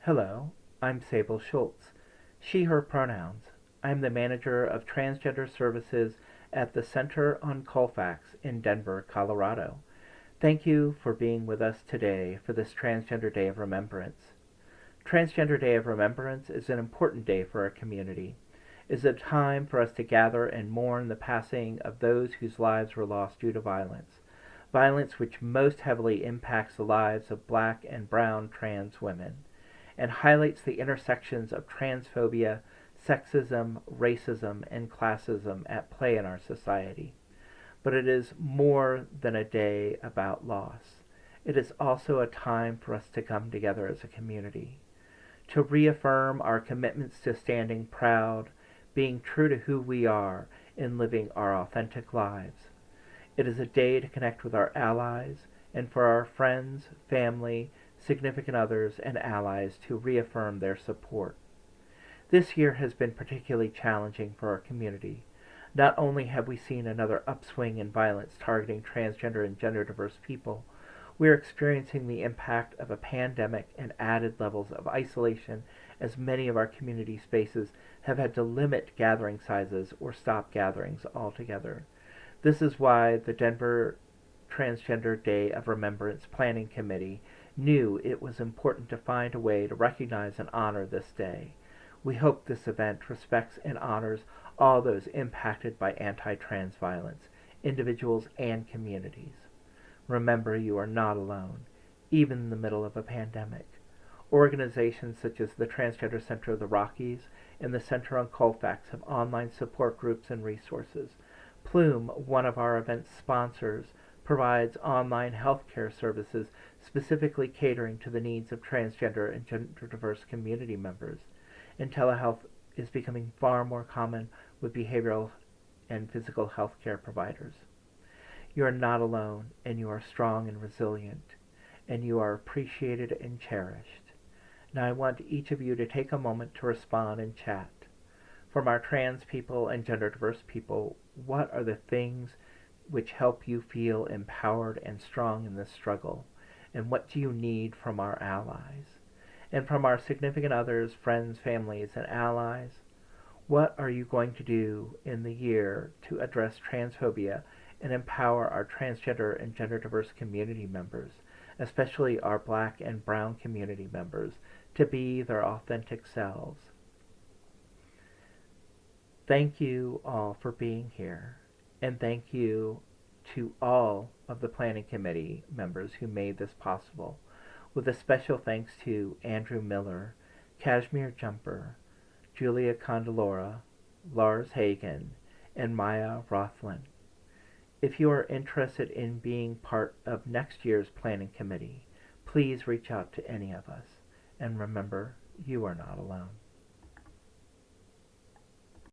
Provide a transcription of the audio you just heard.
Hello, I'm Sable Schultz. She, her pronouns. I'm the manager of transgender services at the Center on Colfax in Denver, Colorado. Thank you for being with us today for this Transgender Day of Remembrance. Transgender Day of Remembrance is an important day for our community. It is a time for us to gather and mourn the passing of those whose lives were lost due to violence which most heavily impacts the lives of black and brown trans women, and highlights the intersections of transphobia, sexism, racism, and classism at play in our society. But it is more than a day about loss. It is also a time for us to come together as a community, to reaffirm our commitments to standing proud, being true to who we are, and living our authentic lives. It is a day to connect with our allies and for our friends, family, significant others, and allies to reaffirm their support. This year has been particularly challenging for our community. Not only have we seen another upswing in violence targeting transgender and gender diverse people, we are experiencing the impact of a pandemic and added levels of isolation as many of our community spaces have had to limit gathering sizes or stop gatherings altogether. This is why the Denver Transgender Day of Remembrance Planning Committee knew it was important to find a way to recognize and honor this day. We hope this event respects and honors all those impacted by anti-trans violence, individuals and communities. Remember, you are not alone, even in the middle of a pandemic. Organizations such as the Transgender Center of the Rockies and the Center on Colfax have online support groups and resources. Plume, one of our event's sponsors, provides online healthcare services specifically catering to the needs of transgender and gender diverse community members. And telehealth is becoming far more common with behavioral and physical health care providers. You are not alone, and you are strong and resilient, and you are appreciated and cherished. Now I want each of you to take a moment to respond and chat. From our trans people and gender diverse people, what are the things which help you feel empowered and strong in this struggle? And what do you need from our allies? And from our significant others, friends, families, and allies, what are you going to do in the year to address transphobia and empower our transgender and gender diverse community members, especially our black and brown community members, to be their authentic selves? Thank you all for being here, and thank you to all of the planning committee members who made this possible, with a special thanks to Andrew Miller, Kashmir Jumper, Julia Condolora, Lars Hagen, and Maya Rothland. If you are interested in being part of next year's planning committee, please reach out to any of us, and remember, you are not alone.